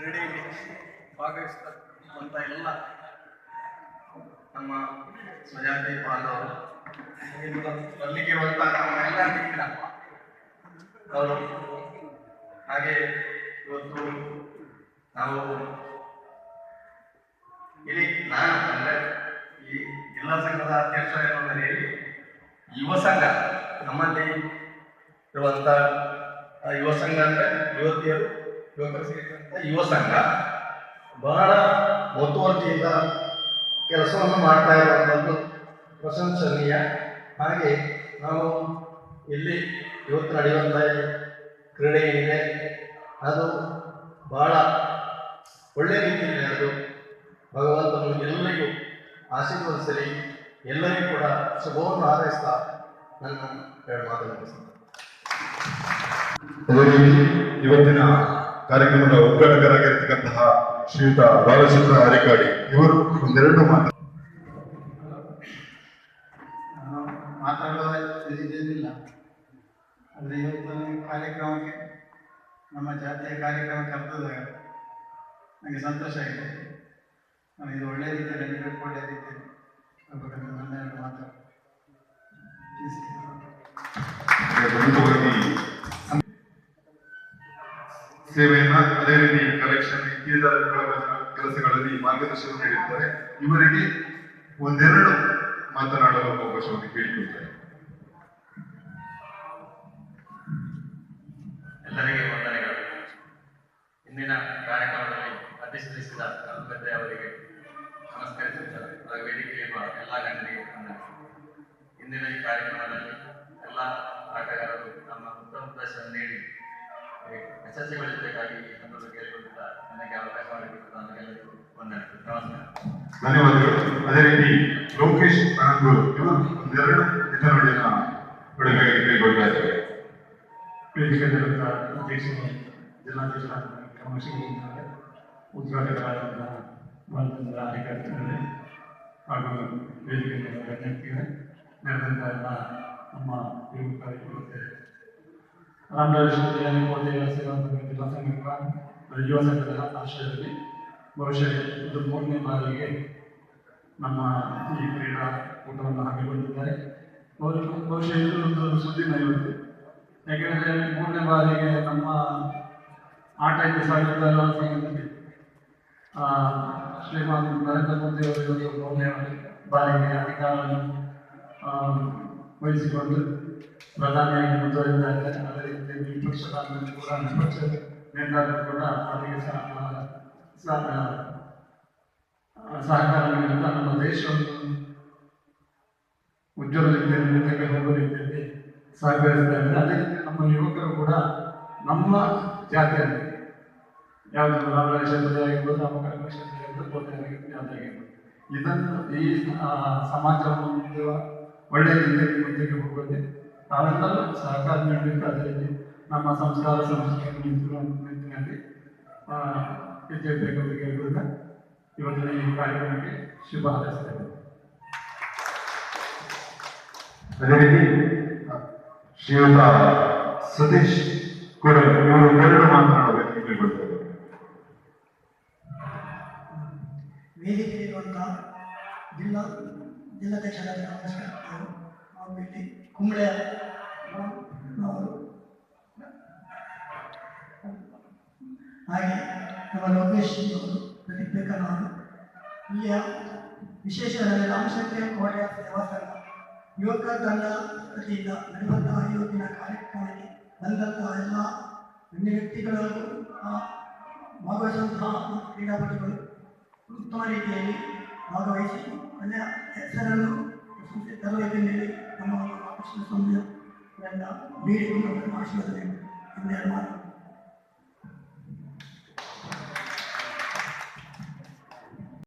ಕ್ರೀಡೆಯಲ್ಲಿ ಭಾಗವಹಿಸುವಂಥ ಎಲ್ಲ ನಮ್ಮ ಸ್ವಜಾತಿ ಬಾಂಧವರು ಬರಲಿಕ್ಕಿರುವಂಥ ನಮ್ಮ ಎಲ್ಲ ನೀರಿನ ಅವರು ಹಾಗೆ ಇವತ್ತು ನಾವು ಇಲ್ಲಿ ನಾನು ಅಂದರೆ ಈ ಜಿಲ್ಲಾ ಸಂಘದ ಅಧ್ಯಕ್ಷ ಎನ್ನುವುದರಲ್ಲಿ ಯುವ ಸಂಘ ನಮ್ಮಲ್ಲಿ ಇರುವಂಥ ಯುವ ಸಂಘ ಅಂದರೆ ಯುವತಿಯರು ಯುವಕರು ಸೇರಿದಂಥ ಯುವ ಸಂಘ ಬಹಳ ಮುತುವರ್ಜಿಯಿಂದ ಕೆಲಸವನ್ನು ಮಾಡ್ತಾ ಇರುವಂಥದ್ದು ಪ್ರಶಂಸನೀಯ. ಹಾಗೆ ನಾವು ಇಲ್ಲಿ ಇವತ್ತು ನಡೆಯುವಂಥ ಕ್ರೀಡೆ ಏನಿದೆ ಅದು ಬಹಳ ಒಳ್ಳೆಯ ರೀತಿಯಲ್ಲಿ ನಡೆದು ಭಗವಂತನು ಎಲ್ಲರಿಗೂ ಆಶೀರ್ವದಿಸಲಿ, ಎಲ್ಲರಿಗೂ ಕೂಡ ಶುಭವನ್ನು ಹಾರೈಸ್ತಾ ನನ್ನ ಎರಡು ಮಾತನ್ನು. ಅದೇ ರೀತಿ ಇವತ್ತಿನ ಕಾರ್ಯಕ್ರಮದ ಉದ್ಘಾಟಕರಾಗಿರ್ತಕ್ಕಂತಹ ಶ್ರೀಯುತ ಬಾಲಚಂದ್ರ ಅರೆಕಾಡಿ ಇವರು ಒಂದೆರಡು ಮಾತಾಡುವ ಇದೇನಿಲ್ಲ. ಆದರೆ ಇವತ್ತು ಕಾರ್ಯಕ್ರಮಕ್ಕೆ ನಮ್ಮ ಜಾತಿಯ ಕಾರ್ಯಕ್ರಮ ಕರೆದಾಗ ನನಗೆ ಸಂತೋಷ ಆಗಿದೆ. ನಾನು ಇದು ಒಳ್ಳೆಯ ರೀತಿಯಲ್ಲಿ ನಡೀಬೇಕು, ಒಳ್ಳೆಯ ರೀತಿಯಲ್ಲಿ ಹೋಗ್ಬೇಕಂತ ನನ್ನ ಎರಡು ಮಾತು ಸೇವೆಯನ್ನ ಅದೇ ರೀತಿ ಕಲೆಕ್ಷನ್ ಇತ್ಯಾದಿ ಕೆಲಸಗಳಲ್ಲಿ ಮಾರ್ಗದರ್ಶನ ನೀಡಿದ್ದಾರೆ. ಇವರಿಗೆ ಒಂದೆರಡು ಮಾತನಾಡಲು ಅವಕಾಶವನ್ನು ಕೇಳಿಕೊಳ್ತಾರೆ. ಎಲ್ಲರಿಗೆ ವಂದನೆಗಳು. ಇಂದಿನ ಕಾರ್ಯಕ್ರಮದಲ್ಲಿ ಅಧ್ಯಕ್ಷತೆ ಕಲ್ಪತೆ ಅವರಿಗೆ ನಮಸ್ಕರಿಸುತ್ತಾರೆ. ವೇದಿಕೆಯಲ್ಲಿರುವ ಎಲ್ಲ ಗಣ್ಯರಿಗೆ ವಂದನೆ. ಇಂದಿನ ಈ ಕಾರ್ಯಕ್ರಮದಲ್ಲಿ ಎಲ್ಲ ಆಟಗಾರರು ತಮ್ಮ ಉತ್ತಮ ಪ್ರದರ್ಶನ ನೀಡಿ ಯಶಸ್ವಿಗೊಳಿಸಬೇಕಾಗಿ ಈ ಸಂದರ್ಭ ಕೇಳಿಕೊಳ್ಳುತ್ತಾ ನನಗೆ ಅವಕಾಶ ಮಾಡಿಕೊಟ್ಟು ನಮಗೆಲ್ಲರಿಗೂ ವಂದನೆ. ನಮಸ್ಕಾರ. ಧನ್ಯವಾದಗಳು. ಅದೇ ರೀತಿ ಲೋಕೇಶ್ ಅನಂಗೂರು ಇವರು ಒಂದೆರಡು ಹಿತನುಡಿನ ಕೊಡುಗೆಗೆ ಕೈಗೊಳ್ತಾ ಇದ್ದಾರೆ. ವೇದಿಕೆಯಲ್ಲಿರುವಂತಹ ಅಧ್ಯಕ್ಷರು, ಜಿಲ್ಲಾಧ್ಯಕ್ಷರಾದ ಕಮರ್ಷಿಯಲ್ ಉದ್ಘಾಟಕರಾದಂತಹ ಬಾಲಚಂದ್ರ ಅರೆಕಾಡಿ ಹಾಗೂ ವೇದಿಕೆಯ ಗಣ್ಯರಿಗೆ ನಡೆದಂತಹ ಎಲ್ಲ ನಮ್ಮ ಯುವಕರಿಗೆ ರಾಮರಾಜ ಕೋಟೆಯ ಸೇವಾಂತ ಜಿಲ್ಲಾ ಸಂಘ ಯುವ ಸಂಘದ ಆಶ್ರಯದಲ್ಲಿ ಬಹುಶಃ ಇದು 3ನೇ ಬಾರಿಗೆ ನಮ್ಮ ಈ ಕ್ರೀಡಾ ಕೂಟವನ್ನು ಹಮ್ಮಿಕೊಂಡಿದ್ದಾರೆ. ಬಹುಶಃ ಇದು ಒಂದು ಸುದ್ದಿನ ಇವತ್ತು. ಯಾಕೆಂದರೆ 3ನೇ ಬಾರಿಗೆ ನಮ್ಮ ಆಟ ಇದ್ದು 2040 ಶ್ರೀಮಾನ್ ನರೇಂದ್ರ ಮೋದಿ ಅವರು 3ನೇ ಬಾರಿಗೆ ಅಧಿಕಾರವನ್ನು ವಹಿಸಿಕೊಂಡು ಪ್ರಧಾನಿಯಾಗಿ ಮುಂದುವರಿದ್ದಾರೆ. ಅದೇ ರೀತಿ ವಿಪಕ್ಷದ ಕೂಡ ವಿಪಕ್ಷ ನೇತಾರರು ಕೂಡ ಅವರಿಗೆ ಸಹಕಾರ ನೀಡುತ್ತಾ ನಮ್ಮ ದೇಶವನ್ನು ಉಜ್ವಲ ರೀತಿಯಲ್ಲಿ ಹೋಗುವ ರೀತಿಯಲ್ಲಿ ಸಹಕರಿಸ್ತಾ ಇದ್ದಾರೆ. ಅದೇ ರೀತಿ ನಮ್ಮ ಯುವಕರು ಕೂಡ ನಮ್ಮ ಜಾತಿಯಲ್ಲಿ ಯಾವುದು ರಾಮರಾಜ ಕ್ಷೇತ್ರ ಆಗಿರ್ಬೋದು, ರಾಮಕರ್ಮ ಕ್ಷೇತ್ರ ಆಗಿರ್ಬೋದು, ಕೋಟೆ ಜಾತಿ ಆಗಿರ್ಬೋದು, ಇದನ್ನು ಈ ಸಮಾಜವನ್ನು ಮುಂದೆ ಒಳ್ಳೆಯ ರೀತಿಯಲ್ಲಿ ಮುಂದಕ್ಕೆ ಹೋಗುತ್ತದೆ. ನಾವೆಲ್ಲರೂ ಸಹಕಾರ ನೀಡಬೇಕು. ಅದೇ ರೀತಿ ನಮ್ಮ ಸಂಸ್ಕಾರ ಸಂಸ್ಕೃತಿ ನಿಟ್ಟಿನಲ್ಲಿ ಹೆಜ್ಜೆ ಬೇಕು ಕೇಳಿದ ಇವತ್ತಿನ ಈ ಕಾರ್ಯಕ್ರಮಕ್ಕೆ ಶುಭ ಹಾರೈಸುತ್ತೇವೆ. ಅದೇ ರೀತಿ ಶ್ರೀಯುತ ಸತೀಶ್ ಕೂಡ ಇವರು ಎರಡು ಮಾತನಾಡಬೇಕು ಕೇಳಿಕೊಳ್ತಾರೆ. ವೇದಿಕೆಯಲ್ಲಿರುವಂತಹ ಜಿಲ್ಲಾಧ್ಯಕ್ಷರಾದ ನಮಸ್ಕಾರ. ನಾವು ಇಲ್ಲಿ ಕುಂಬಳೆ ನಾವು ಹಾಗೆ ನಮ್ಮ ಲೋಕೇಶ್ ಅವರು ಪ್ರತಿಬೇಕನ್ನವರು ಇಲ್ಲಿಯ ವಿಶೇಷವಾಗಿ ರಾಮಶಂಕರ ಕೋಟೆಯ ಸೇವಾ ಸಂಘ ಯುವಕ ತಂಡ ವತಿಯಿಂದ ನಡೆಯುವಂತಹ ಇವತ್ತಿನ ಕಾರ್ಯಕ್ರಮಕ್ಕೆ ಬಂದಂತಹ ಎಲ್ಲ ವ್ಯಕ್ತಿಗಳು ಭಾಗವಹಿಸುವಂತಹ ಕ್ರೀಡಾಪಟುಗಳು ಉತ್ತಮ ರೀತಿಯಲ್ಲಿ ಭಾಗವಹಿಸಿ ಒಳ್ಳೆಯ ಹೆಸರನ್ನು ತರಬೇತಿಯಲ್ಲಿ ನಮ್ಮ ಕೃಷ್ಣ ಸ್ವಾಮಿಯವರಿಂದ ಬೇಡಿಕೊಂಡು ಆಶೀರ್ವಾದ